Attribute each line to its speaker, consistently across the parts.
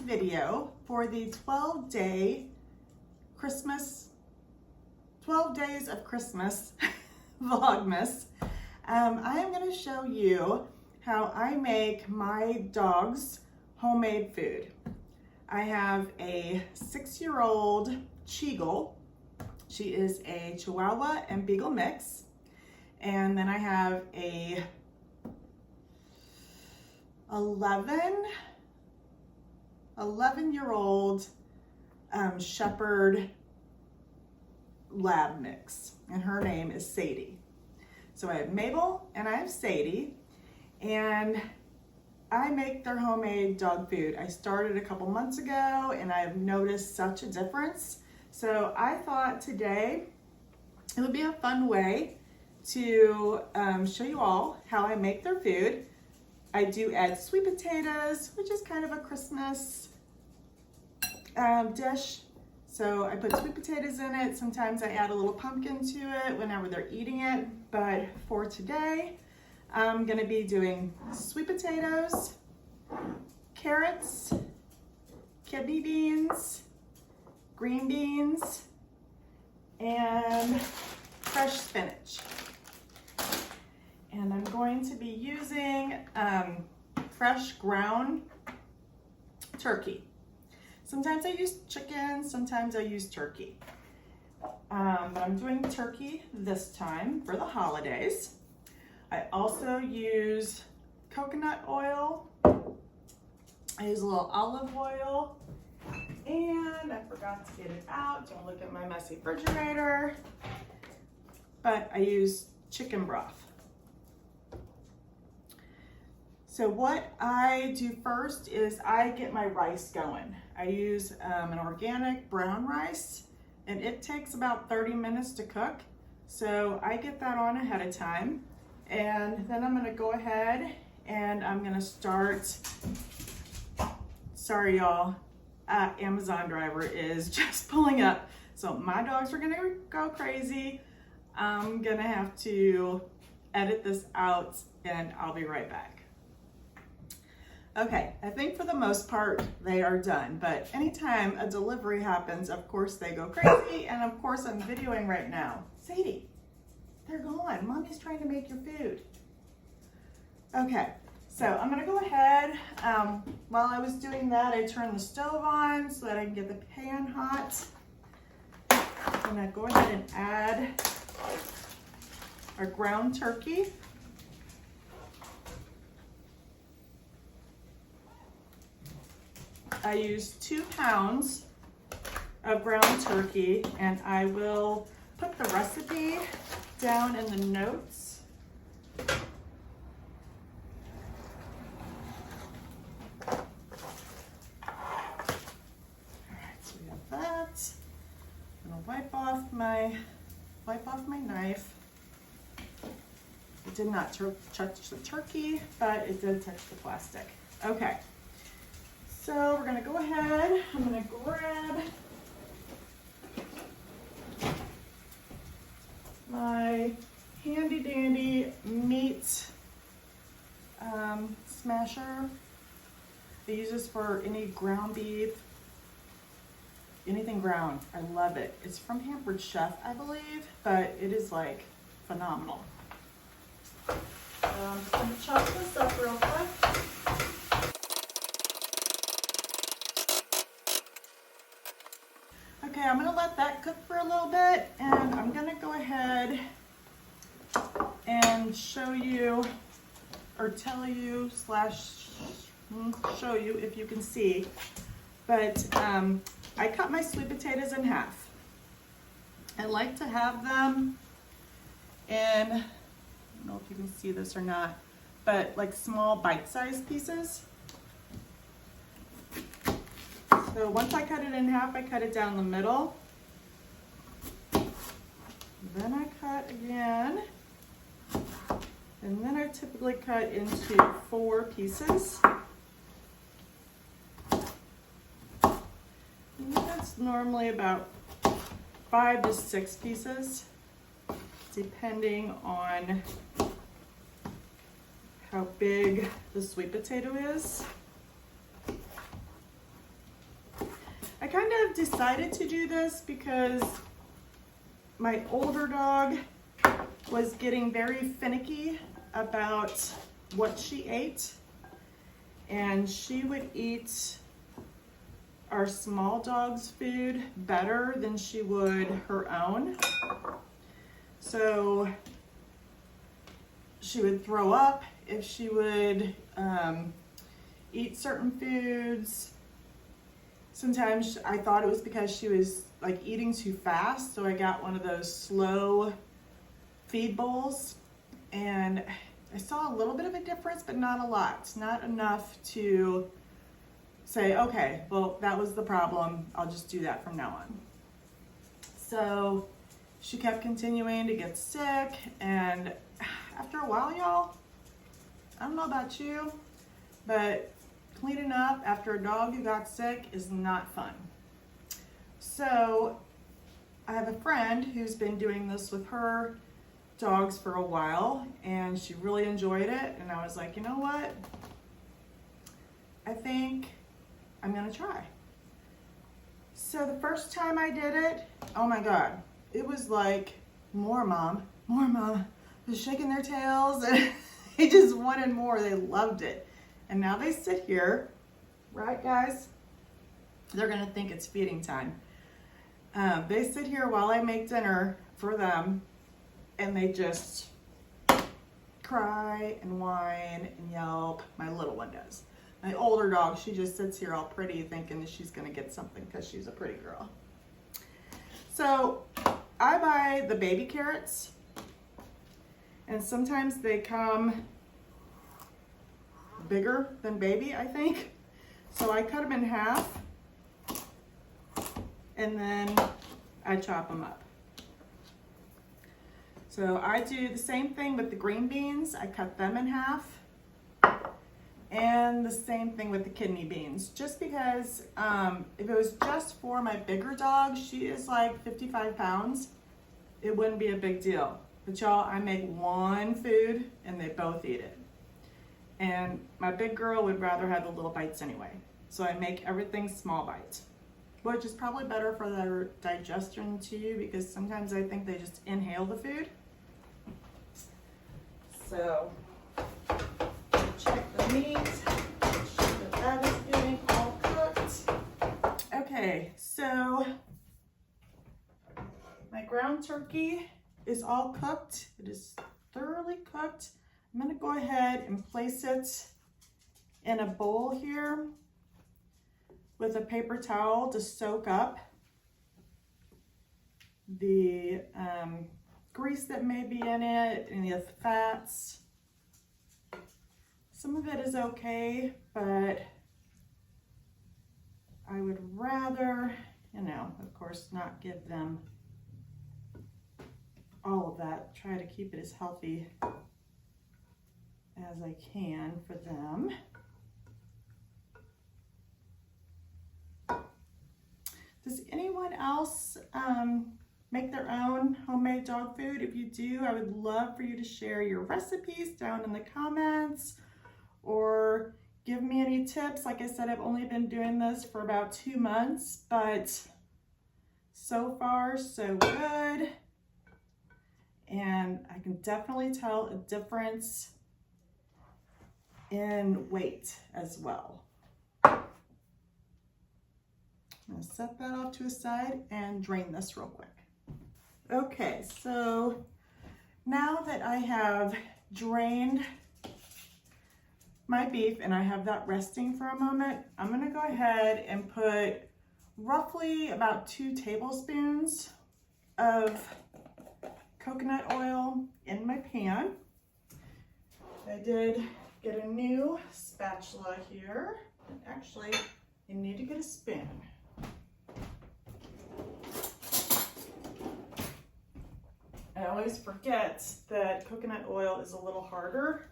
Speaker 1: video for the 12 days of Christmas Vlogmas. I am going to show you how I make my dog's homemade food. I have a 6-year-old Cheagle. She is a Chihuahua and Beagle mix. And then I have a 11-year-old Shepherd Lab mix, and her name is Sadie. So I have Mabel and I have Sadie, and I make their homemade dog food. I started a couple months ago and I've noticed such a difference. So I thought today it would be a fun way to show you all how I make their food. I do add sweet potatoes, which is kind of a Christmas dish. So I put sweet potatoes in it. Sometimes I add a little pumpkin to it whenever they're eating it. But for today, I'm gonna be doing sweet potatoes, carrots, kidney beans, green beans, and fresh spinach. And I'm going to be using fresh ground turkey. Sometimes I use chicken, sometimes I use turkey. But I'm doing turkey this time for the holidays. I also use coconut oil. I use a little olive oil. And I forgot to get it out. Don't look at my messy refrigerator. But I use chicken broth. So what I do first is I get my rice going. I use an organic brown rice, and it takes about 30 minutes to cook. So I get that on ahead of time. And then I'm gonna go ahead and I'm gonna start, sorry y'all, Amazon driver is just pulling up. So my dogs are gonna go crazy. I'm gonna have to edit this out and I'll be right back. Okay, I think for the most part they are done, but anytime a delivery happens, of course they go crazy, and of course I'm videoing right now. Sadie, they're gone. Mommy's trying to make your food. Okay, so I'm gonna go ahead. While I was doing that, I turned the stove on so that I can get the pan hot. I'm gonna go ahead and add our ground turkey. I use 2 pounds of ground turkey, and I will put the recipe down in the notes. All right, so we have that. I'm gonna wipe off my knife. It did not touch the turkey, but it did touch the plastic. Okay. So we're gonna go ahead, I'm gonna grab my handy dandy meat smasher. I use this for any ground beef, anything ground. I love it. It's from Hampered Chef, I believe, but it is like phenomenal. I'm just gonna chop this up real quick. Okay, I'm gonna let that cook for a little bit, and I'm gonna go ahead and show you, or tell you, show you if you can see, but I cut my sweet potatoes in half. I like to have them in, I don't know if you can see this or not, but like small bite-sized pieces. So once I cut it in half, I cut it down the middle. Then I cut again. And then I typically cut into 4 pieces. And that's normally about 5 to 6 pieces, depending on how big the sweet potato is. kind of decided to do this because my older dog was getting very finicky about what she ate, and she would eat our small dog's food better than she would her own. So she would throw up if she would eat certain foods. Sometimes I thought it was because she was like eating too fast, so I got one of those slow feed bowls, and I saw a little bit of a difference, but not a lot. Not enough to say, okay, well, that was the problem. I'll just do that from now on. So she kept continuing to get sick, and after a while, y'all, I don't know about you, but cleaning up after a dog who got sick is not fun. So I have a friend who's been doing this with her dogs for a while, and she really enjoyed it, and I was like, you know what? I think I'm gonna try. So the first time I did it, oh my God, it was like, more mom, they're shaking their tails, and they just wanted more. They loved it. And now they sit here, right guys? They're gonna think it's feeding time. They sit here while I make dinner for them, and they just cry and whine and yelp. My little one does. My older dog, she just sits here all pretty thinking that she's gonna get something because she's a pretty girl. So I buy the baby carrots, and sometimes they come bigger than baby, I think. So I cut them in half, and then I chop them up. So I do the same thing with the green beans. I cut them in half, and the same thing with the kidney beans, just because if it was just for my bigger dog, she is like 55 pounds, it wouldn't be a big deal. But y'all, I make one food and they both eat it. And my big girl would rather have the little bites anyway. So I make everything small bites, which is probably better for their digestion too, because sometimes I think they just inhale the food. So check the meat, make sure that is getting all cooked. Okay, so my ground turkey is all cooked. It is thoroughly cooked. I'm gonna go ahead and place it in a bowl here with a paper towel to soak up the grease that may be in it, any of the fats. Some of it is okay, but I would rather, you know, of course, not give them all of that. Try to keep it as healthy as I can for them. Does anyone else make their own homemade dog food? If you do, I would love for you to share your recipes down in the comments, or give me any tips. Like I said, I've only been doing this for about 2 months, but so far so good. And I can definitely tell a difference in weight as well. I'm gonna set that off to a side and drain this real quick. Okay, so now that I have drained my beef and I have that resting for a moment, I'm gonna go ahead and put roughly about 2 tablespoons of coconut oil in my pan. I did get a new spatula here. Actually, you need to get a spoon. I always forget that coconut oil is a little harder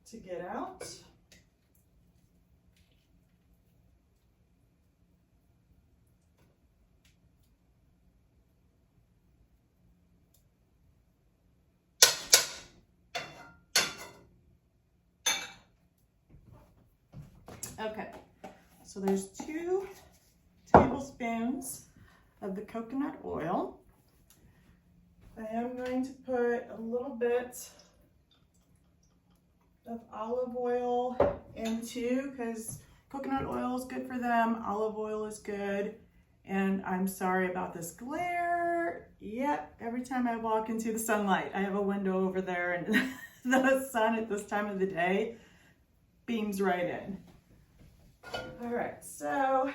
Speaker 1: to get out. Okay, so there's 2 tablespoons of the coconut oil. I am going to put a little bit of olive oil into, because coconut oil is good for them, olive oil is good. And I'm sorry about this glare. Yep, every time I walk into the sunlight, I have a window over there and the sun at this time of the day beams right in. All right, so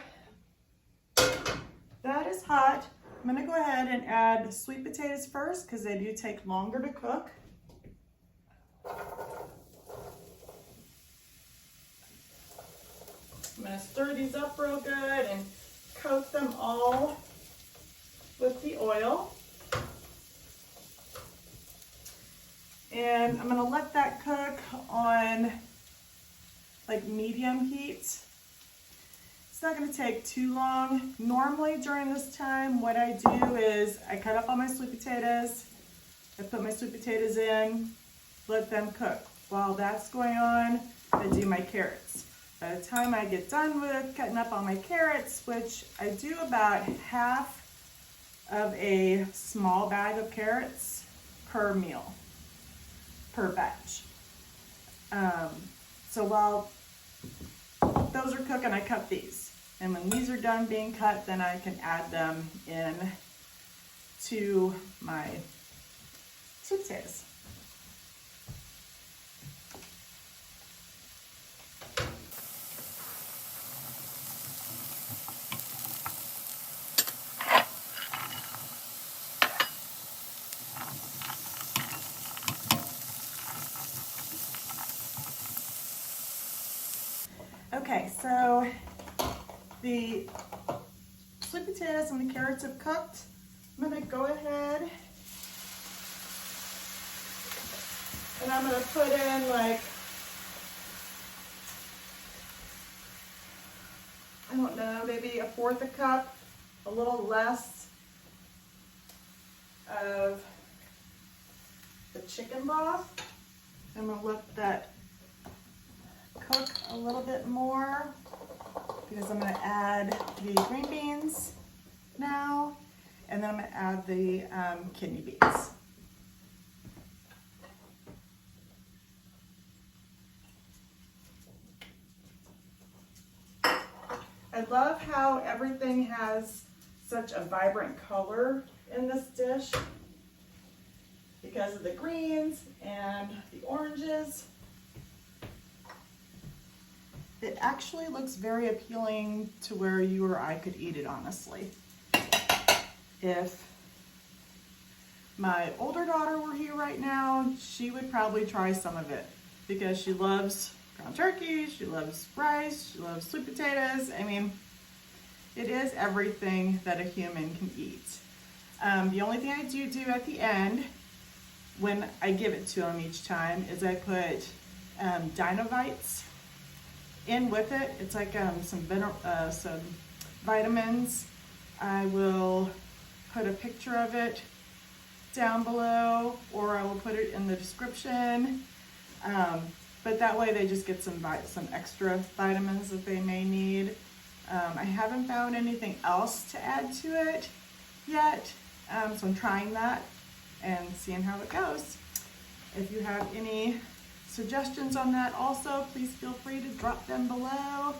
Speaker 1: that is hot. I'm gonna go ahead and add the sweet potatoes first because they do take longer to cook. I'm gonna stir these up real good and coat them all with the oil. And I'm gonna let that cook on like medium heat. It's not gonna take too long. Normally during this time, what I do is I cut up all my sweet potatoes, I put my sweet potatoes in, let them cook. While that's going on, I do my carrots. By the time I get done with cutting up all my carrots, which I do about half of a small bag of carrots per meal, per batch. So while those are cooking, I cut these. And when these are done being cut, then I can add them in to my sweet potatoes. Okay, so the sweet potatoes and the carrots have cooked. I'm gonna go ahead and I'm gonna put in like, I don't know, maybe 1/4 cup, a little less of the chicken broth. I'm gonna let that cook a little bit more because I'm gonna add the green beans now, and then I'm gonna add the kidney beans. I love how everything has such a vibrant color in this dish because of the greens and the oranges. It actually looks very appealing to where you or I could eat it, honestly. If my older daughter were here right now, she would probably try some of it because she loves ground turkey, she loves rice, she loves sweet potatoes. I mean, it is everything that a human can eat. The only thing I do at the end when I give it to them each time is I put Dinovites in with it. It's like some vitamins. I will put a picture of it down below, or I will put it in the description. But that way they just get some extra vitamins that they may need. I haven't found anything else to add to it yet, so I'm trying that and seeing how it goes. If you have any suggestions on that also, please feel free to drop them below.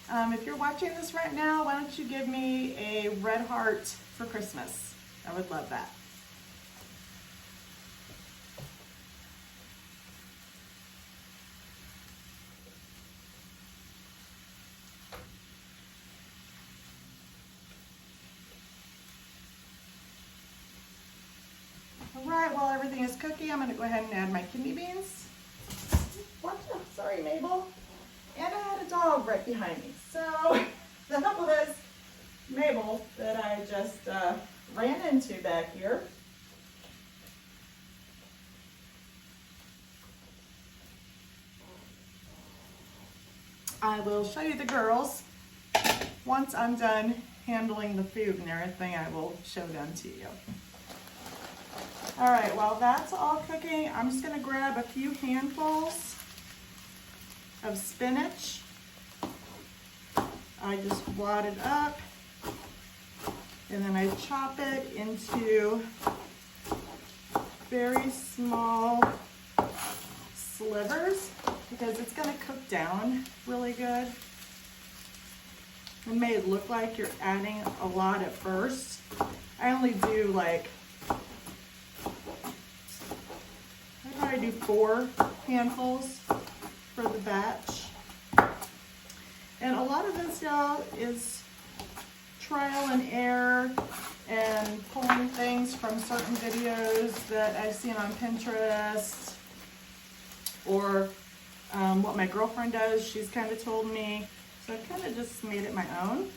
Speaker 1: If you're watching this right now, why don't you give me a red heart for Christmas? I would love that. All right, while everything is cooking, I'm going to go ahead and add my kidney beans. Watch out, sorry, Mabel. And I had a dog right behind me. So that was Mabel that I just ran into back here. I will show you the girls. Once I'm done handling the food and everything, I will show them to you. All right, while that's all cooking, I'm just gonna grab a few handfuls of spinach. I just wad it up and then I chop it into very small slivers because it's going to cook down really good. It may look like you're adding a lot at first. I only do like, I probably do 4 handfuls for the batch. And a lot of this, y'all, is trial and error and pulling things from certain videos that I've seen on Pinterest or what my girlfriend does. She's kind of told me. So I kind of just made it my own.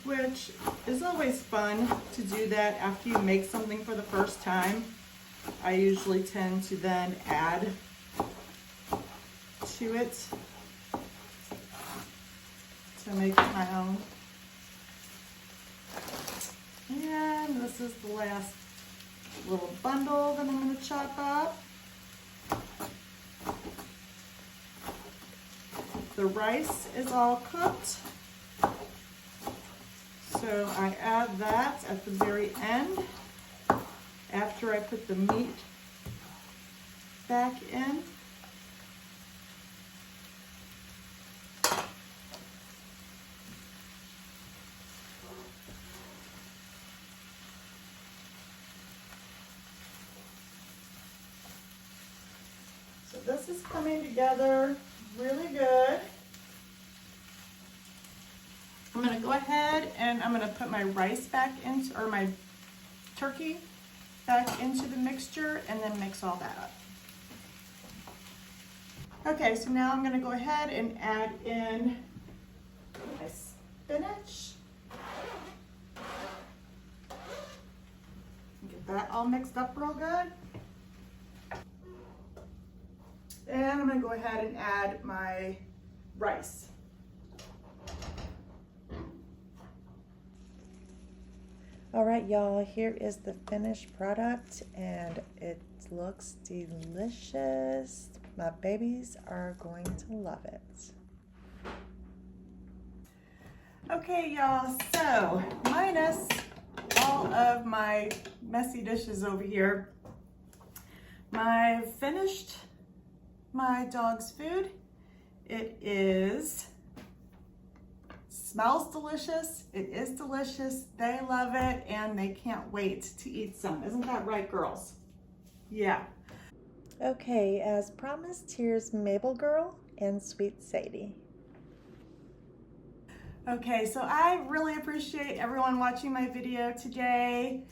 Speaker 1: Which is always fun to do that after you make something for the first time. I usually tend to then add to it to make it my own. And this is the last little bundle that I'm going to chop up. The rice is all cooked, so I add that at the very end after I put the meat back in. So this is coming together really good. I'm going to go ahead and I'm going to put my rice back into, or my turkey back into the mixture and then mix all that up. Okay, so now I'm going to go ahead and add in my spinach. Get that all mixed up real good. And I'm going to go ahead and add my rice.
Speaker 2: All right, y'all, here is the finished product and it looks delicious. My babies are going to love it.
Speaker 1: Okay, y'all, so minus all of my messy dishes over here, I finished my dog's food. It smells delicious. It is delicious. They love it and they can't wait to eat some. Isn't that right, girls? Yeah.
Speaker 2: Okay, as promised, here's Mabel Girl and Sweet Sadie.
Speaker 1: Okay, so I really appreciate everyone watching my video today.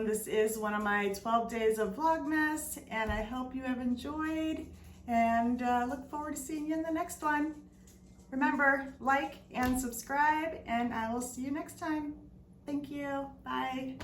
Speaker 1: This is one of my 12 days of Vlogmas, and I hope you have enjoyed, and look forward to seeing you in the next one. Remember, like and subscribe, and I will see you next time. Thank you. Bye.